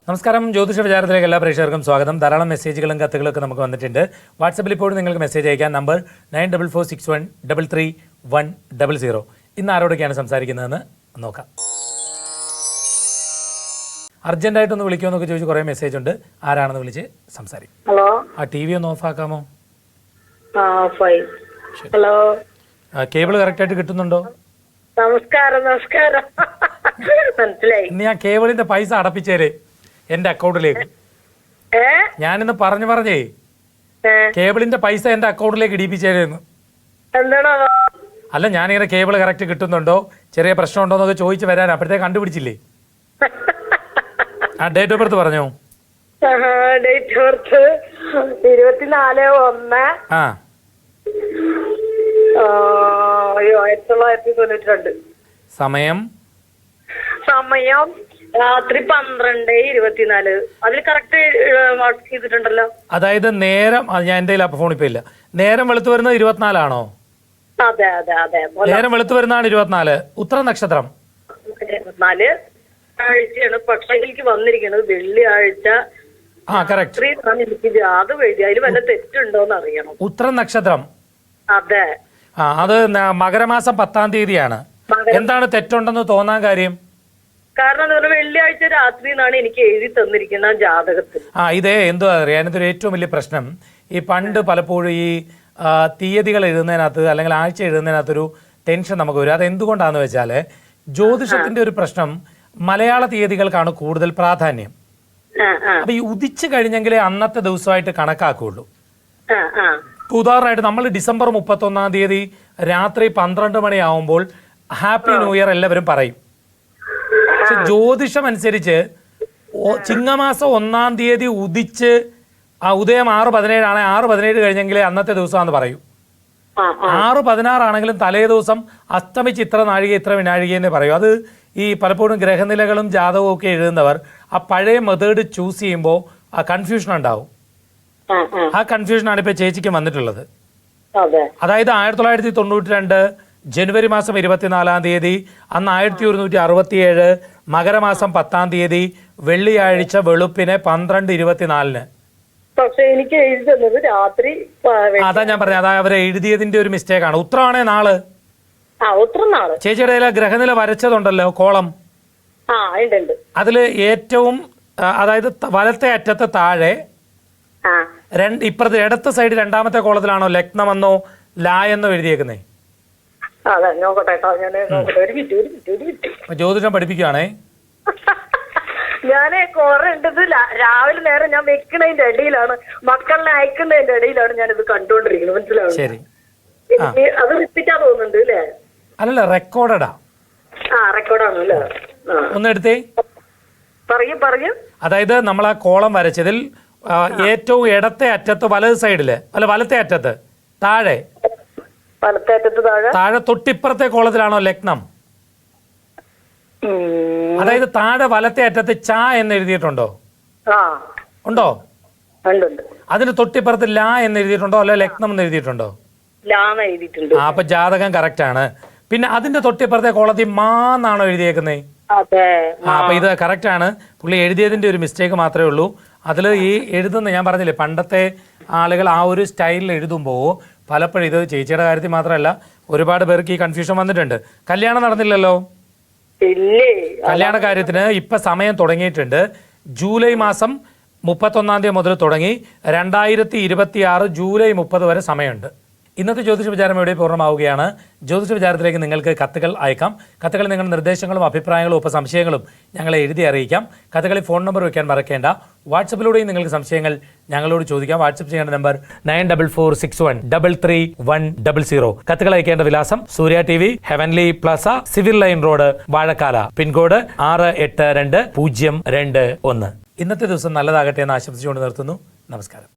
നമസ്കാരം. ജ്യോതിഷ വിചാരത്തിലേക്ക് എല്ലാ പ്രേക്ഷകർക്കും സ്വാഗതം. ധാരാളം മെസ്സേജുകളും കത്തുകളൊക്കെ നമുക്ക് വന്നിട്ടുണ്ട്. വാട്സപ്പിൽ ഇപ്പോഴും നിങ്ങൾക്ക് മെസ്സേജ് അയക്കാൻ നമ്പർ 9446133100. ഇന്ന് ആരോടൊക്കെയാണ് സംസാരിക്കുന്നതെന്ന് നോക്കാം. അർജന്റായിട്ടൊന്ന് വിളിക്കുമെന്നൊക്കെ ചോദിച്ച് കുറേ മെസ്സേജ് ഉണ്ട്. ആരാണെന്ന് വിളിച്ച് സംസാരിക്കും. ഹലോ, ആ ടി വി ഒന്ന് ഓഫ് ആക്കാമോ? ഹലോ, കേബിൾ കറക്റ്റായിട്ട് കിട്ടുന്നുണ്ടോ? നമസ്കാരം. നമസ്കാരം. മനസ്സിലായി. ഇന്ന് ഞാൻ കേബിളിന്റെ പൈസ അടപ്പിച്ചേരെ എന്റെ അക്കൗണ്ടിലേക്ക്. ഞാനിന്ന് പറഞ്ഞേ കേബിളിന്റെ പൈസ എന്റെ അക്കൗണ്ടിലേക്ക് ഇടിപ്പിച്ചേരുന്നു. എന്താണോ? അല്ല, ഞാനിങ്ങനെ കേബിൾ കറക്റ്റ് കിട്ടുന്നുണ്ടോ, ചെറിയ പ്രശ്നമുണ്ടോ എന്നൊക്കെ ചോദിച്ചു വരാൻ അപ്പോഴത്തേക്ക് കണ്ടുപിടിച്ചില്ലേ. ആ ഡേറ്റ് ഓഫ് ബർത്ത് പറഞ്ഞോ? Date of birth 24/1 1992. സമയം രാത്രി 12:24. അതിൽ കറക്റ്റ് മാർക്ക് ചെയ്തിട്ടുണ്ടല്ലോ. അതായത് നേരം ഞാൻ എന്റെ ഫോൺ ഇപ്പൊ ഇല്ല. നേരം വെളുത്തു വരുന്നത് 24 അതെ അതെ അതെ. നേരം വെളുത്തു വരുന്നതാണ് 24. ഉത്തര നക്ഷത്രം 24 ആഴ്ചയാണ്. പക്ഷെ എനിക്ക് വന്നിരിക്കുന്നത് വെള്ളിയാഴ്ച. ആ കറക്റ്റ്. എനിക്ക് ജാതകം എഴുതി, അതിൽ വല്ല തെറ്റുണ്ടോന്ന് അറിയണം. ഉത്തര നക്ഷത്രം. അതെ. ആ അത് മകരമാസം 10-ാം തീയതിയാണ്. എന്താണ് തെറ്റുണ്ടെന്ന് തോന്നാൻ കാര്യം? കാരണം വെള്ളിയാഴ്ച രാത്രി എന്നാണ് എനിക്ക് എഴുതി തന്നിരിക്കുന്ന ജാതകത്തിൽ. ഇതേ എന്തോ അറിയാം, അതിനകത്തൊരു ഏറ്റവും വലിയ പ്രശ്നം ഈ പണ്ട് പലപ്പോഴും ഈ തീയതികൾ എഴുതുന്നതിനകത്ത് അല്ലെങ്കിൽ ആഴ്ച എഴുതുന്നതിനകത്തൊരു ടെൻഷൻ നമുക്ക് വരും. അത് എന്തുകൊണ്ടാന്ന് വെച്ചാൽ ജ്യോതിഷത്തിന്റെ ഒരു പ്രശ്നം, മലയാള തീയതികൾക്കാണ് കൂടുതൽ പ്രാധാന്യം. അപ്പൊ ഈ ഉദിച്ചു കഴിഞ്ഞെങ്കിലേ അന്നത്തെ ദിവസമായിട്ട് കണക്കാക്കുള്ളൂ. ഉദാഹരണമായിട്ട് നമ്മൾ ഡിസംബർ 31-ാം തീയതി രാത്രി 12 മണിയാവുമ്പോൾ ഹാപ്പി ന്യൂ ഇയർ എല്ലാവരും പറയും. പക്ഷെ ജ്യോതിഷം അനുസരിച്ച് ചിങ്ങമാസം 1-ാം തീയതി ഉദിച്ച് ഉദയം 6:17 ആണ്. 6:17 കഴിഞ്ഞെങ്കിലേ അന്നത്തെ ദിവസമാണെന്ന് പറയൂ. 6:16 ആണെങ്കിലും തലേ ദിവസം അസ്തമിച്ച് ഇത്ര നാഴിക ഇത്ര വിനാഴിക എന്ന് പറയും. അത് ഈ പലപ്പോഴും ഗ്രഹനിലകളും ജാതകവും ഒക്കെ എഴുതുന്നവർ ആ പഴയ മെത്തേഡ് ചൂസ് ചെയ്യുമ്പോൾ ആ കൺഫ്യൂഷൻ ഉണ്ടാവും. ആ കൺഫ്യൂഷനാണ് ഇപ്പൊ ചേച്ചിക്ക് വന്നിട്ടുള്ളത്. അതായത് 1992 ജനുവരി മാസം 24-ാം തീയതി, അന്ന് 1167 മകരമാസം 10-ാം തീയതി വെള്ളിയാഴ്ച വെളുപ്പിന് 12:24. പക്ഷെ എനിക്ക് എഴുതി തന്നത് രാത്രി. അതാ ഞാൻ പറഞ്ഞത്, അതാ അവരെ എഴുതിയതിന്റെ ഒരു മിസ്റ്റേക്ക് ആണ്. ഉത്തരമാണേ നാള്. ചേച്ചിയുടെ ഗ്രഹനില വരച്ചതുണ്ടല്ലോ കോളം, അതില് ഏറ്റവും അതായത് വലത്തെ അറ്റത്ത് താഴെ ഇപ്പുറത്തെ ഇടത്തെ സൈഡ് രണ്ടാമത്തെ കോളത്തിലാണോ ലഗ്നമെന്നോ ലായെന്നോ എഴുതിയേക്കുന്നേ? ജ്യോതിഷം പഠിപ്പിക്കുകയാണേ. ഞാനേ കുറെ ഉണ്ടത് രാവിലെ നേരം ഞാൻ വെക്കുന്നതിന്റെ ഇടയിലാണ്, മക്കളെ അയക്കുന്നതിന്റെ ഇടയിലാണ് ഞാനിത് കണ്ടുകൊണ്ടിരിക്കുന്നത്. മനസ്സിലാവും? ശരി. അത് റിപ്പീറ്റാ തോന്നുന്നുണ്ട് അല്ലേ? അല്ലല്ല, റെക്കോർഡാ. റെക്കോർഡാണ് അല്ലേ? ഒന്ന് എടുത്തേ. പറയൂ. അതായത് നമ്മൾ ആ കോളം വരച്ചതിൽ ഏറ്റവും ഇടത്തെ അറ്റത്ത് വലത് സൈഡില്, അല്ല വലത്തെ അറ്റത്ത് താഴെ താഴെ തൊട്ടിപ്പുറത്തെ കോളത്തിലാണോ ലഗ്നം? അതായത് താഴെ വലത്തെ അറ്റത്ത് ച എന്ന് എഴുതിയിട്ടുണ്ടോ? ഉണ്ടോ? അതിന് തൊട്ടിപ്പുറത്ത് ലാ എന്ന് എഴുതിയിട്ടുണ്ടോ, അല്ലെ ലഗ്നം എന്ന് എഴുതിയിട്ടുണ്ടോ? അപ്പൊ ജാതകം കറക്റ്റ് ആണ്. പിന്നെ അതിന്റെ തൊട്ടിപ്പുറത്തെ കോളത്തിൽ മാന്നാണോ എഴുതിയേക്കുന്നേ? അപ്പൊ ഇത് കറക്റ്റ് ആണ്. പുള്ളി എഴുതിയതിന്റെ ഒരു മിസ്റ്റേക്ക് മാത്രമേ ഉള്ളൂ. അതിൽ ഈ എഴുതുന്ന, ഞാൻ പറഞ്ഞില്ലേ പണ്ടത്തെ ആളുകൾ ആ ഒരു സ്റ്റൈലിൽ എഴുതുമ്പോൾ പലപ്പോഴും, ഇത് ചേച്ചിയുടെ കാര്യത്തിൽ മാത്രമല്ല ഒരുപാട് പേർക്ക് ഈ കൺഫ്യൂഷൻ വന്നിട്ടുണ്ട്. കല്യാണം നടന്നില്ലല്ലോ. കല്യാണ കാര്യത്തിന് ഇപ്പൊ സമയം തുടങ്ങിയിട്ടുണ്ട്. ജൂലൈ മാസം 31-ാം തീയതി മുതൽ തുടങ്ങി 2026 ജൂലൈ 30 വരെ സമയമുണ്ട്. ഇന്നത്തെ ജ്യോതിഷ വിചാരം ഇവിടെ പൂർണ്ണമാവുകയാണ്. ജ്യോതിഷ വിചാരത്തിലേക്ക് നിങ്ങൾക്ക് കത്തുകൾ അയക്കാം. കത്തുകൾ നിങ്ങളുടെ നിർദ്ദേശങ്ങളും അഭിപ്രായങ്ങളും സംശയങ്ങളും ഞങ്ങളെ എഴുതി അറിയിക്കാം. കത്തുകളിൽ ഫോൺ നമ്പർ വയ്ക്കാൻ മറക്കേണ്ട. വാട്സപ്പിലൂടെയും നിങ്ങൾക്ക് സംശയങ്ങൾ ഞങ്ങളോട് ചോദിക്കാം. വാട്സപ്പ് ചെയ്യേണ്ട നമ്പർ 9446133100. കത്തുകൾ അയക്കേണ്ട വിലാസം Surya TV, heavenly plaza, civil line road, Vazhakkala, pin code 682021. ഇന്നത്തെ ദിവസം നല്ലതാകട്ടെ എന്ന് ആശംസിച്ചുകൊണ്ട് നിർത്തുന്നു. നമസ്കാരം.